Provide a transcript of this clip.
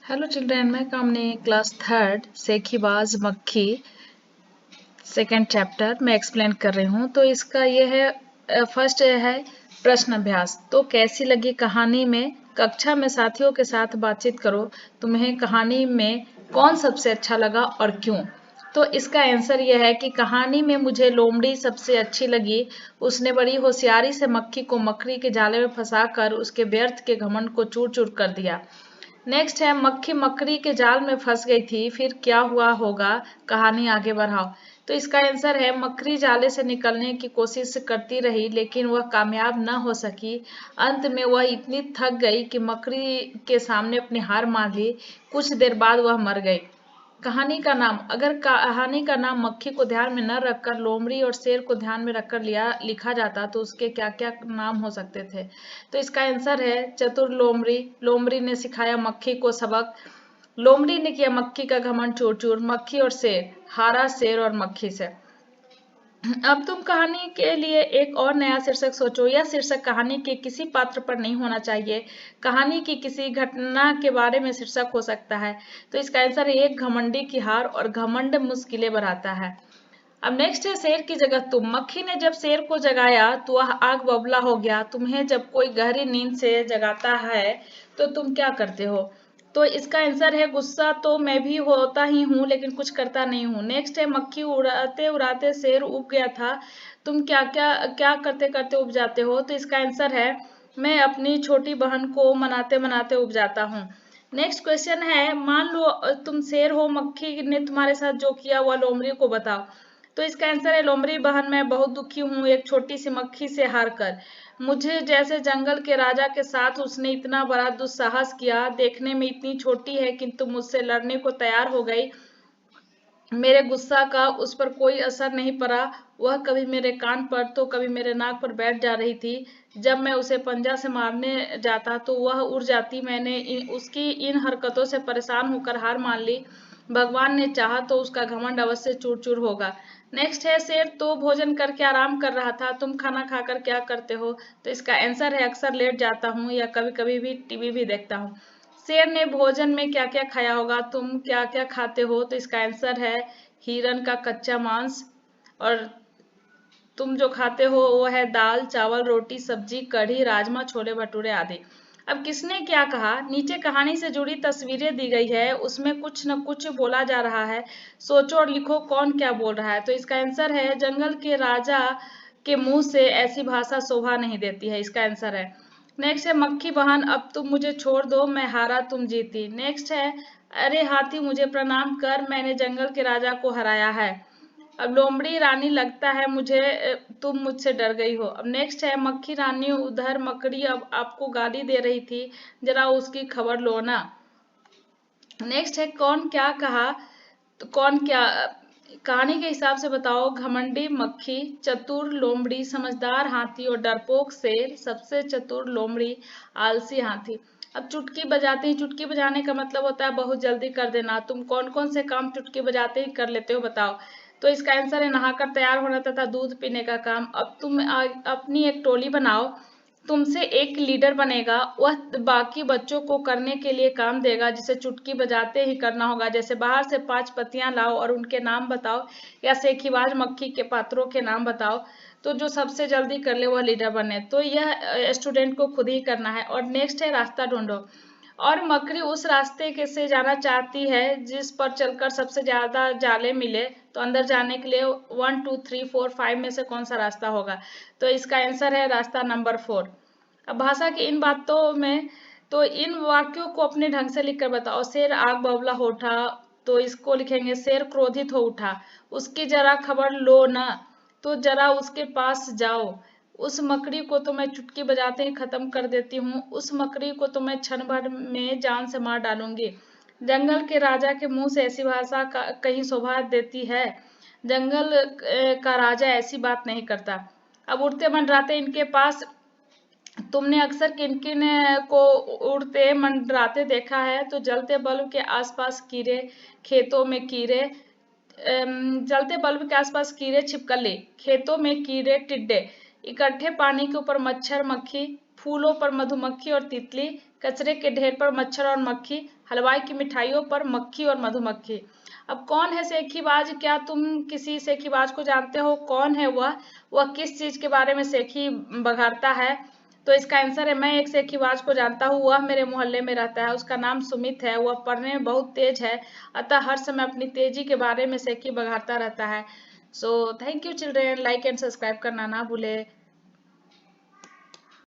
Hello children, मैं कामनी class third सेखीबाज मक्खी second chapter में एक्सप्लेन कर रही हूँ। तो इसका ये है फर्स्ट है प्रश्न अभ्यास। तो कैसी लगी कहानी में कक्षा में साथियों के साथ बातचीत करो। तुम्हें कहानी में कौन सबसे अच्छा लगा और क्यों? तो इसका आंसर यह है कि कहानी में मुझे लोमड़ी सबसे अच्छी लगी। उसने बड़ी होशियारी से मक्खी को मकड़ी के जाले में फंसाकर उसके व्यर्थ के घमंड को चूर चूर कर दिया। नेक्स्ट है मक्खी मकड़ी के जाल में फंस गई थी, फिर क्या हुआ होगा, कहानी आगे बढ़ाओ। तो इसका आंसर है मकड़ी जाले से निकलने की कोशिश करती रही लेकिन वह कामयाब न हो सकी। अंत में वह इतनी थक गई कि मकड़ी के सामने अपनी हार मान ली। कुछ देर बाद वह मर गई। कहानी का नाम, अगर कहानी का नाम मक्खी को ध्यान में न रखकर लोमड़ी और शेर को ध्यान में रखकर लिखा जाता तो उसके क्या क्या नाम हो सकते थे? तो इसका आंसर है चतुर लोमड़ी। लोमड़ी ने सिखाया मक्खी को सबक। लोमड़ी ने किया मक्खी का घमंड चूर चूर। मक्खी और शेर, हारा शेर और मक्खी से। अब तुम कहानी के लिए एक और नया शीर्षक सोचो। यह शीर्षक कहानी के किसी पात्र पर नहीं होना चाहिए। कहानी की किसी घटना के बारे में शीर्षक हो सकता है। तो इसका आंसर है एक घमंडी की हार और घमंड मुश्किलें बढ़ाता है। अब नेक्स्ट है शेर की जगह तुम। मक्खी ने जब शेर को जगाया तो वह आग बबूला हो गया। तुम्हें जब कोई गहरी नींद से जगाता है तो तुम क्या करते हो? तो इसका आंसर है गुस्सा तो मैं भी होता ही हूँ लेकिन कुछ करता नहीं हूँ। नेक्स्ट है मक्खी उड़ाते उड़ाते शेर उब गया था। तुम क्या क्या क्या करते करते उब जाते हो? तो इसका आंसर है मैं अपनी छोटी बहन को मनाते मनाते उब जाता हूँ। नेक्स्ट क्वेश्चन है मान लो तुम शेर हो, मक्खी ने तुम्हारे साथ जो किया वह लोमड़ी को बताओ। तो इसका आंसर है लोमड़ी बहन, मैं बहुत दुखी हूँ एक छोटी सी मक्खी से हार कर। मुझे जैसे जंगल के राजा के साथ उसने इतना बड़ा दुस्साहस किया। देखने में इतनी छोटी है किंतु मुझसे लड़ने को तैयार हो गई। मेरे गुस्सा का उस पर कोई असर नहीं पड़ा। वह कभी मेरे कान पर तो कभी मेरे नाक पर बैठ जा रही थी। जब मैं उसे पंजा से मारने जाता तो वह उड़ जाती। मैंने उसकी इन हरकतों से परेशान होकर हार मान ली। भगवान ने चाहा तो उसका घमंड अवश्य चूर चूर होगा। नेक्स्ट है शेर तो भोजन करके आराम कर रहा था। तुम खाना खाकर क्या करते हो? तो इसका आंसर है अक्सर लेट जाता हूँ या कभी कभी भी टीवी भी देखता हूँ। शेर ने भोजन में क्या क्या खाया होगा? तुम क्या क्या खाते हो? तो इसका आंसर है हिरन का कच्चा मांस। और तुम जो खाते हो वो है दाल चावल रोटी सब्जी कढ़ी राजमा छोले भटूरे आदि। अब किसने क्या कहा? नीचे कहानी से जुड़ी तस्वीरें दी गई है, उसमें कुछ न कुछ बोला जा रहा है। सोचो और लिखो कौन क्या बोल रहा है। तो इसका आंसर है जंगल के राजा के मुंह से ऐसी भाषा शोभा नहीं देती है। इसका आंसर है। नेक्स्ट है मक्खी बहन अब तुम मुझे छोड़ दो, मैं हारा तुम जीती। नेक्स्ट है अरे हाथी मुझे प्रणाम कर, मैंने जंगल के राजा को हराया है। अब लोमड़ी रानी लगता है मुझे तुम मुझसे डर गई हो। अब नेक्स्ट है मक्खी रानी उधर मकड़ी अब आपको गाली दे रही थी, जरा उसकी खबर लो ना। नेक्स्ट है कौन क्या कहा? तो कौन क्या कहानी के हिसाब से बताओ। घमंडी मक्खी, चतुर लोमड़ी, समझदार हाथी और डरपोक शेर। सबसे चतुर लोमड़ी, आलसी हाथी। अब चुटकी बजाते ही, चुटकी बजाने का मतलब होता है बहुत जल्दी कर देना। तुम कौन कौन से काम चुटकी बजाते ही कर लेते हो बताओ? तो इसका आंसर है नहाकर तैयार होना तथा दूध पीने का काम। अब तुम अपनी एक टोली बनाओ। तुमसे एक लीडर बनेगा, वह बाकी बच्चों को करने के लिए काम देगा जिसे चुटकी बजाते ही करना होगा। जैसे बाहर से 5 पत्तियां लाओ और उनके नाम बताओ, या सेखीबाज मक्खी के पात्रों के नाम बताओ। तो जो सबसे जल्दी कर ले वह लीडर बने। तो यह स्टूडेंट को खुद ही करना है। और नेक्स्ट है रास्ता ढूंढो। और मकड़ी उस रास्ते के से जाना चाहती है जिस पर चलकर सबसे ज्यादा जाले मिले। तो अंदर जाने के लिए 1 2 3 4 5 में से कौन सा रास्ता होगा? तो इसका आंसर है रास्ता नंबर 4। अब भाषा की इन बातों में, तो इन वाक्यों को अपने ढंग से लिखकर बताओ। शेर आग बबूला हो उठा। तो इसको लिखेंगे शेर क्रोधित हो उठा। उसकी जरा खबर लो ना। तो जरा उसके पास जाओ। उस मकड़ी को तो मैं चुटकी बजाते ही खत्म कर देती हूँ। उस मकड़ी को तो मैं क्षण भर में जान से मार डालूंगी। जंगल के राजा के मुंह से ऐसी भाषा कहीं शोभा देती है? जंगल का राजा ऐसी बात नहीं करता। अब उड़ते मंडराते इनके पास तुमने अक्सर किन किन को उड़ते मंडराते देखा है? तो जलते बल्ब के आसपास कीड़े, खेतों में कीड़े, जलते बल्ब के आसपास कीड़े छिपकली, खेतों में कीड़े टिड्डे, इकट्ठे पानी के ऊपर मच्छर मक्खी, फूलों पर मधुमक्खी और तितली, कचरे के ढेर पर मच्छर और मक्खी, हलवाई की मिठाइयों पर मक्खी और मधुमक्खी। अब कौन है सेखीबाज? क्या तुम किसी सेखीबाज को जानते हो? कौन है वह किस चीज के बारे में सेखी बघाड़ता है? तो इसका आंसर है, मैं एक सेखीबाज को जानता हूँ, वह मेरे मोहल्ले में रहता है, उसका नाम सुमित है, वह पढ़ने में बहुत तेज है, अतः हर समय अपनी तेजी के बारे में सेखी बघाड़ता रहता है। So thank you children, like and subscribe करना ना भूले।